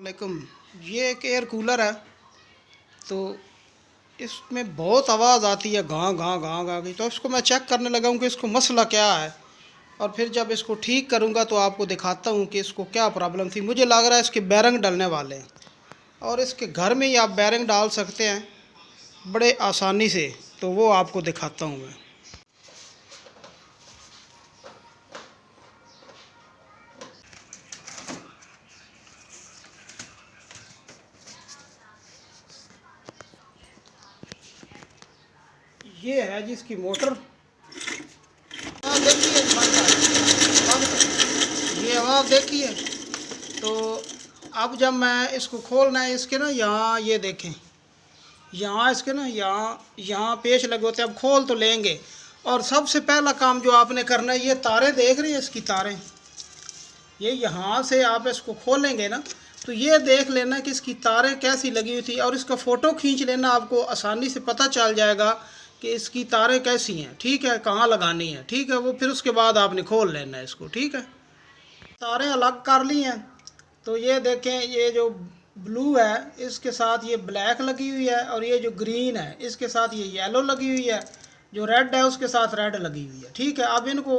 वालेकुम। ये एक एयर कूलर है, तो इसमें बहुत आवाज़ आती है, गाँ गाँ गाँ गाँ की। तो इसको मैं चेक करने लगा हूँ कि इसको मसला क्या है, और फिर जब इसको ठीक करूँगा तो आपको दिखाता हूँ कि इसको क्या प्रॉब्लम थी। मुझे लग रहा है इसके बैरिंग डलने वाले हैं, और इसके घर में ही आप बैरिंग डाल सकते हैं बड़े आसानी से। तो वो आपको दिखाता हूँ मैं। ये है जिसकी मोटर, हाँ देखिए, ये आवाज़ देखिए। तो अब जब मैं इसको खोलना है, इसके ना यहाँ ये देखें, यहाँ इसके ना यहाँ पेच लगे होते हैं। अब खोल तो लेंगे, और सबसे पहला काम जो आपने करना है, ये तारें देख रही हैं, इसकी तारें, ये यहाँ से आप इसको खोलेंगे ना, तो ये देख लेना कि इसकी तारें कैसी लगी हुई थी, और इसका फ़ोटो खींच लेना। आपको आसानी से पता चल जाएगा कि इसकी तारें कैसी हैं, ठीक है, कहाँ लगानी है, ठीक है। वो फिर उसके बाद आपने खोल लेना है इसको, ठीक है। तारें अलग कर ली हैं, तो ये देखें, ये जो ब्लू है इसके साथ ये ब्लैक लगी हुई है, और ये जो ग्रीन है इसके साथ ये येलो लगी हुई है, जो रेड है उसके साथ रेड लगी हुई है, ठीक है। अब इनको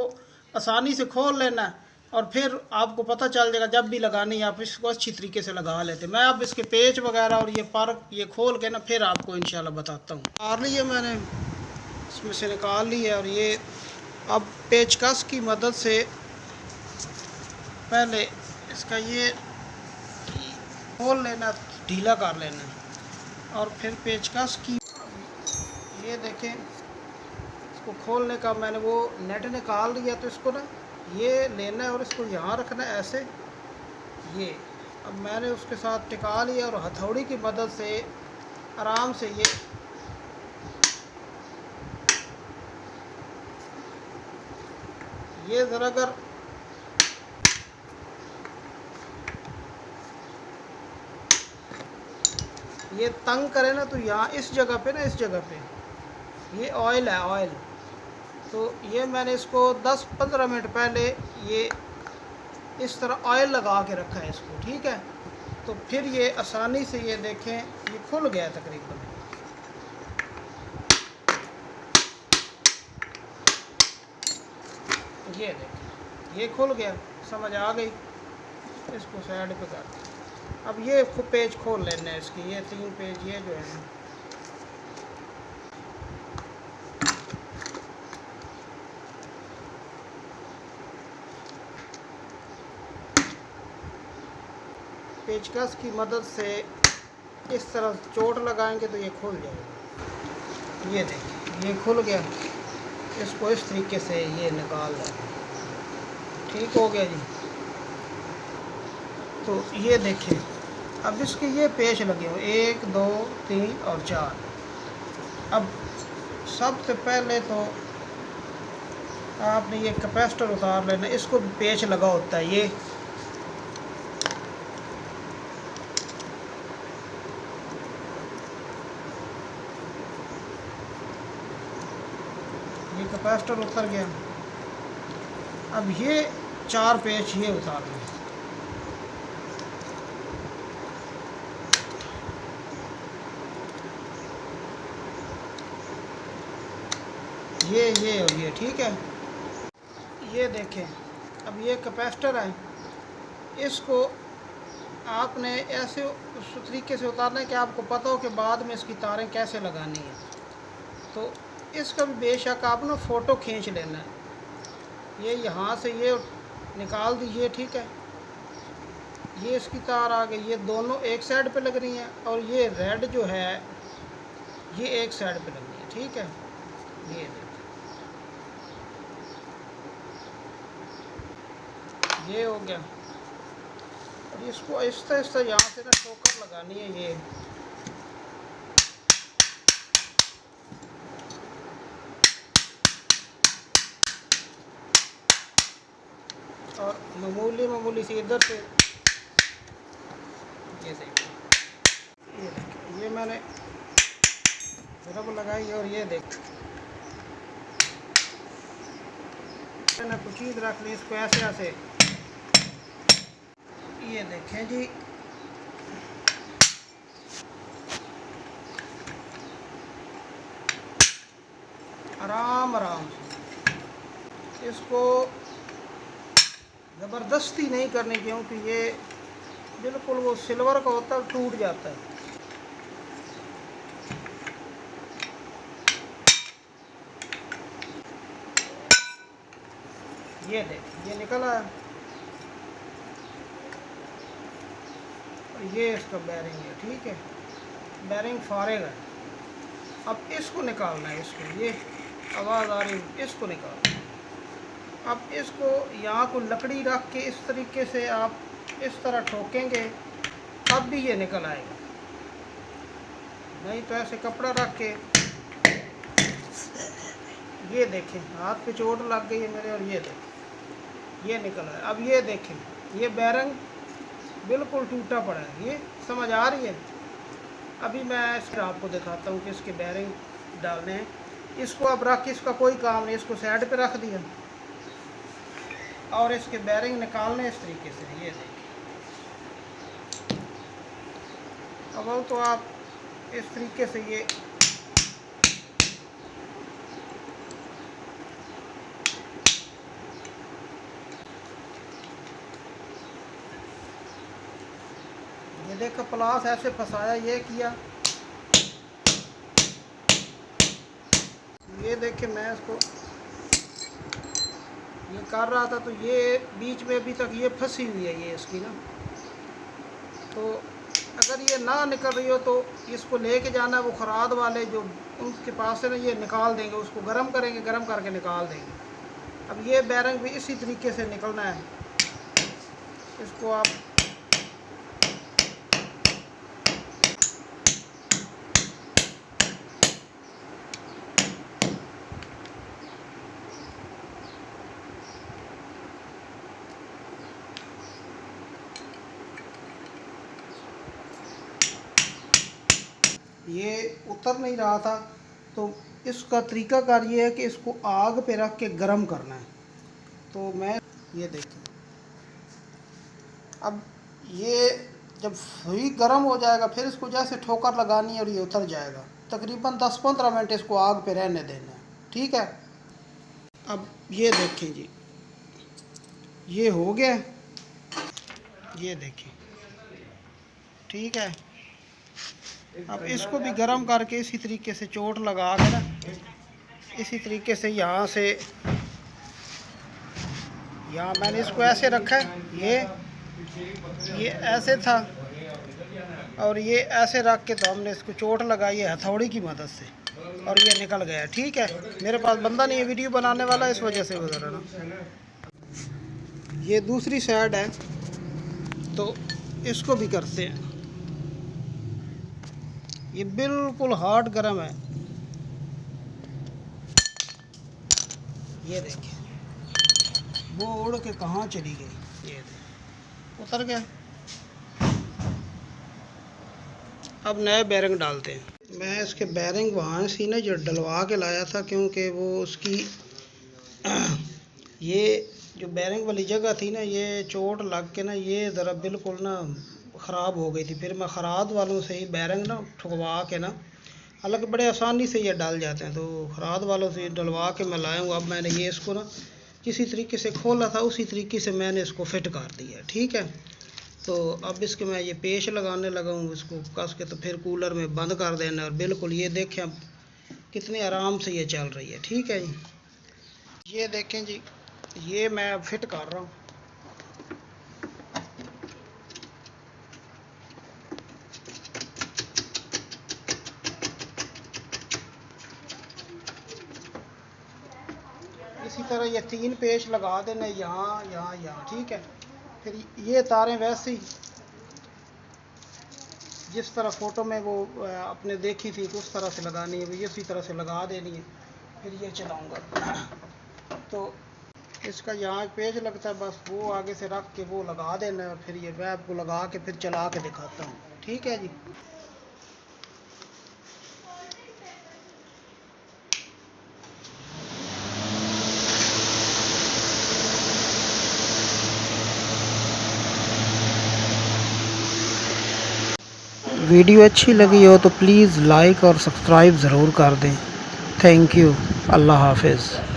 आसानी से खोल लेना है, और फिर आपको पता चल जाएगा। जब भी लगानी है आप इसको अच्छी तरीके से लगा लेते। मैं अब इसके पेच वगैरह और ये पर ये खोल के ना फिर आपको इंशाल्लाह बताता हूँ। निकाल ली है मैंने, इसमें से निकाल ली है, और ये अब पेचकस की मदद से पहले इसका ये खोल लेना, ढीला कर लेना, और फिर पेचकस की ये देखें, इसको खोलने का मैंने वो नेट निकाल लिया। तो इसको ना ये लेना है और इसको यहाँ रखना है ऐसे, ये। अब मैंने उसके साथ टिका लिया, और हथौड़ी की मदद से आराम से ये ज़रा अगर ये तंग करे ना, तो यहाँ इस जगह पे ना, इस जगह पे ये ऑयल है, ऑयल। तो ये मैंने इसको 10-15 मिनट पहले ये इस तरह ऑयल लगा के रखा है इसको, ठीक है। तो फिर ये आसानी से ये देखें, ये खुल गया तकरीबन। ये देखें, ये खुल गया, समझ आ गई। इसको साइड पे कर, अब ये पेज खोल लेना है इसकी, ये 3 पेज ये जो है, पेचकस की मदद से इस तरह चोट लगाएंगे तो ये खुल जाएगा। ये देखिए, ये खुल गया। इसको इस तरीके से ये निकाल लें, ठीक हो गया जी। तो ये देखिए, अब इसके ये पेच लगे हुए 1 2 3 और 4। अब सबसे पहले तो आपने ये कैपेसिटर उतार लेना, इसको पेच लगा होता है ये कैपेसिटर उतर गया। अब ये 4 पेच ये उतार लें, ये और ये, ठीक है। ये देखें, अब ये कैपेसिटर है, इसको आपने ऐसे उस तरीके से उतारना है कि आपको पता हो कि बाद में इसकी तारें कैसे लगानी है। तो इसका भी बेशक आप ना फ़ोटो खींच लेना है। ये यहाँ से ये निकाल दीजिए, ठीक है। ये इसकी तार आ गई, ये दोनों एक साइड पे लग रही हैं, और ये रेड जो है ये एक साइड पे लगनी है, ठीक है। ये देखिए, ये हो गया। और इसको आहिस्ता आहिस्ता यहाँ से ना ठोकर लगानी है ये, और मामूली सी इधर से ये देखिए, ये मैंने रब लगाई, और ये देख मैंने कुछ चीज़ रख ली, इसको ऐसे ऐसे, ये देखें जी, आराम आराम से इसको ज़बरदस्ती नहीं करनी, क्योंकि ये बिल्कुल वो सिल्वर का होता है, टूट जाता है। ये देख, ये निकल आया। ये इसका बैरिंग है, ठीक है, बैरिंग फारेग है। अब इसको निकालना है, इसको, ये आवाज़ आ रही, इसको निकालना है। अब इसको यहाँ को लकड़ी रख के इस तरीके से आप इस तरह ठोकेंगे, तब भी ये निकल आएगा, नहीं तो ऐसे कपड़ा रख के, ये देखें हाथ पे चोट लग गई है मेरे, और ये देखें ये निकल आया। अब ये देखें, ये बैरिंग बिल्कुल टूटा पड़ा है, ये समझ आ रही है। अभी मैं इसको आपको दिखाता हूँ कि इसके बैरिंग डालने हैं। इसको अब रख के, इसका कोई काम नहीं, इसको साइड पे रख दिया और इसके बैरिंग निकालने इस तरीके से। ये देखिए, अब तो आप इस तरीके से ये देखो, प्लास ऐसे फंसाया, ये किया, ये देखे मैं इसको ये कर रहा था, तो ये बीच में अभी तक ये फंसी हुई है, ये इसकी ना। तो अगर ये ना निकल रही हो तो इसको लेके जाना है वो खराद वाले जो उनके पास है ना, ये निकाल देंगे, उसको गर्म करेंगे, गर्म करके निकाल देंगे। अब ये बैरिंग भी इसी तरीके से निकलना है। इसको आप ये उतर नहीं रहा था, तो इसका तरीकाकार ये है कि इसको आग पे रख के गर्म करना है। तो मैं ये देखिए, अब ये जब हुई गर्म हो जाएगा, फिर इसको जैसे ठोकर लगानी है और ये उतर जाएगा। तकरीबन 10-15 मिनट इसको आग पे रहने देना है, ठीक है। अब ये देखें जी, ये हो गया, ये देखें, ठीक है। अब इसको भी गर्म करके इसी तरीके से चोट लगा के ना, इसी तरीके से यहाँ से, यहाँ मैंने इसको ऐसे रखा है, ये ऐसे था और ये ऐसे रख के, तो हमने इसको चोट लगाई है हथौड़ी की मदद से, और ये निकल गया, ठीक है। मेरे पास बंदा नहीं है वीडियो बनाने वाला, इस वजह से गुजर रहा ना। ये दूसरी साइड है, तो इसको भी करते हैं। ये बिल्कुल हार्ड गर्म है, ये देखिए, वो उड़ के कहाँ चली गई, ये उतर गया। अब नए बैरिंग डालते हैं। मैं इसके बैरिंग वहाँ से ना जो डलवा के लाया था, क्योंकि वो उसकी ये जो बैरिंग वाली जगह थी ना, ये चोट लग के ना, ये ज़रा बिल्कुल ना ख़राब हो गई थी। फिर मैं खराद वालों से ही बैरिंग ना ठुकवा के ना, हालांकि बड़े आसानी से ये डल जाते हैं, तो खराद वालों से डलवा के मैं लाया हूँ। अब मैंने ये इसको ना जिस तरीके से खोला था, उसी तरीके से मैंने इसको फिट कर दिया, ठीक है। तो अब इसके मैं ये पेच लगाने लगा हूँ, इसको कस के, तो फिर कूलर में बंद कर देना। और बिल्कुल ये देखें अब कितने आराम से ये चल रही है, ठीक है जी। ये देखें जी, ये मैं अब फिट कर रहा हूँ। इसी तरह ये 3 पेच लगा देने, यहाँ यहाँ यहाँ, ठीक है। फिर ये तारें वैसे ही जिस तरह फ़ोटो में वो आपने देखी थी, उस तरह से लगानी है, वो इसी तरह से लगा देनी है। फिर ये चलाऊँगा तो इसका यहाँ पेच लगता है, बस वो आगे से रख के वो लगा देना है। फिर ये वेब को लगा के फिर चला के दिखाता हूँ, ठीक है जी। वीडियो अच्छी लगी हो तो प्लीज़ लाइक और सब्सक्राइब ज़रूर कर दें। Thank you. अल्लाह हाफिज़।